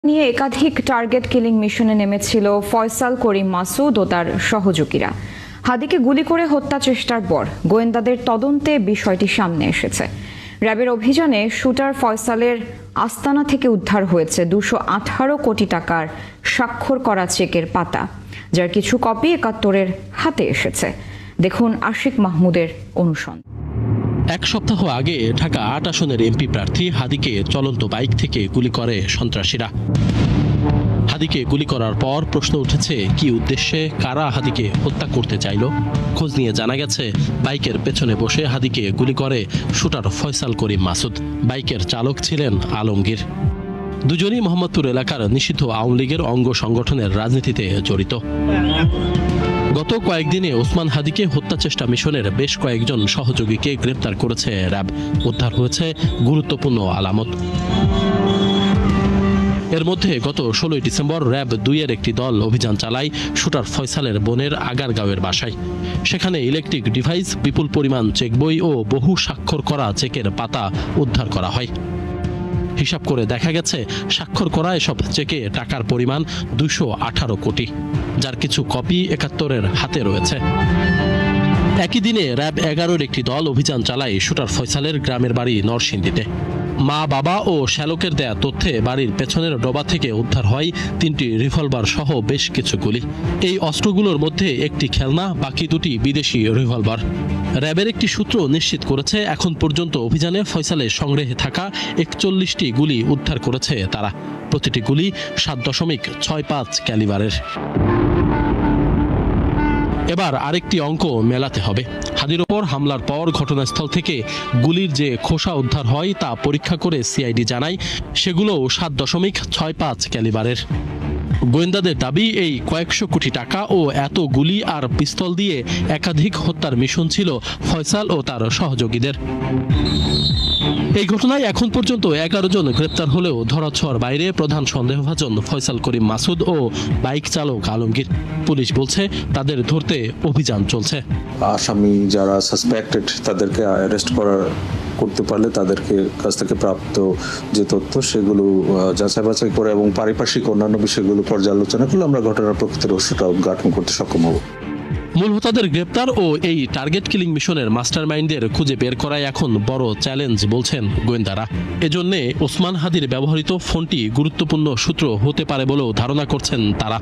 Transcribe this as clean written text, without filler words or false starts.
নিয়ে একাধিক target killing মিশনে নেমেছিল ফয়সাল করিম মাসুদ ও তার সহযোগীরা। হাদিকে গুলি করে হত্যা চেষ্টার পর গোয়েন্দাদের তদন্তে বিষয়টি সামনে এসেছে। র্যাবের অভিযানে শুটার ফয়সালের আস্তানা থেকে উদ্ধার হয়েছে 218 কোটি টাকার স্বাক্ষর করা চেকের পাতা, যার কিছু কপি একাত্তরের হাতে এসেছে। দেখুন আশিক মাহমুদের অনুসন্ধান। এক সপ্তাহ আগে ঢাকা ৮ আসনের এমপি প্রার্থী হাদিকে চলন্ত বাইক থেকে গুলি করে সন্ত্রাসীরা। হাদিকে গুলি করার পর প্রশ্ন উঠেছে, কি উদ্দেশ্যে কারা হাদিকে হত্যা করতে চাইল? খোঁজ নিয়ে জানা গেছে, বাইকের পেছনে বসে হাদিকে গুলি করে শুটার ফয়সাল করিম মাসুদ। বাইকের চালক ছিলেন আলমগীর। দুজনই মোহাম্মদপুর এলাকার নিষিদ্ধ আওয়ামী লীগের অঙ্গ সংগঠনের রাজনীতিতে জড়িত। গত কয়েকদিনে ওসমান হাদিকে হত্যা চেষ্টা মিশনের বেশ কয়েকজন সহযোগীকে গ্রেপ্তার করেছে র্যাব। উদ্ধার হয়েছে গুরুত্বপূর্ণ আলামত। এর মধ্যে গত 16 ডিসেম্বর র্যাব 2-এর একটি দল অভিযান চালায় শুটার ফয়সালের বোনের আগারগাঁওয়ের বাসায়। সেখানে ইলেকট্রিক ডিভাইস, বিপুল পরিমাণ চেক বই ও বহু স্বাক্ষর করা চেকের পাতা উদ্ধার করা হয়। হিসাব করে দেখা গেছে, স্বাক্ষর করা এসব চেকে টাকার পরিমাণ 218 কোটি, যার কিছু কপি একাত্তরের হাতে রয়েছে। একই দিনে র্যাব 11-এর একটি দল অভিযান চালায় শুটার ফয়সালের গ্রামের বাড়ি নরসিংদীতে। মা, বাবা ও শ্যালকের দেয়া তথ্যে বাড়ির পেছনের ডোবা থেকে উদ্ধার হয় 3টি রিভলভার সহ বেশ কিছু গুলি। এই অস্ত্রগুলোর মধ্যে একটি খেলনা, বাকি 2টি বিদেশি রিভলভার। র্যাবের একটি সূত্র নিশ্চিত করেছে, এখন পর্যন্ত অভিযানে ফয়সালের সংগ্রহে থাকা 41টি গুলি উদ্ধার করেছে তারা। প্রতিটি গুলি 7.65 ক্যালিবারের। এবার আরেকটি অঙ্ক মেলাতে হবে। হাদির ওপর হামলার পর ঘটনাস্থল থেকে গুলির যে খোসা উদ্ধার হয় তা পরীক্ষা করে সিআইডি জানায়, সেগুলোও 7.65 ক্যালিবারের। গোয়েন্দাদের দাবি, এই কয়েকশো কোটি টাকা ও এত গুলি আর পিস্তল দিয়ে একাধিক হত্যার মিশন ছিল ফয়সাল ও তার সহযোগীদের। এই ঘটনায় এখন পর্যন্ত 11 জন গ্রেপ্তার হলেও ধরাছোঁয়ার বাইরে প্রধান সন্দেহভাজন ফয়সাল করিম মাসুদ ও বাইক চালক আলমগীর। পুলিশ বলছে, তাদের ধরতে অভিযান চলছে। আসামি যারা সাসপেক্টেড তাদেরকে অ্যারেস্ট করতে পারলে তাদেরকে কাছ থেকে প্রাপ্ত যে তথ্য সেগুলো যাচাই বাছাই করে এবং পারিপার্শ্বিক অন্যান্য বিষয়গুলো পর্যালোচনা করলে আমরা ঘটনার প্রকৃত রহস্যটা উদ্ঘাটন করতে সক্ষম হব। মূল হোতাদের গ্রেপ্তার ও এই টার্গেট কিলিং মিশনের মাস্টারমাইন্ডদের খুঁজে বের করাই এখন বড় চ্যালেঞ্জ বলছেন গোয়েন্দারা। এজন্যে ওসমান হাদির ব্যবহৃত ফোনটি গুরুত্বপূর্ণ সূত্র হতে পারে বলেও ধারণা করছেন তারা।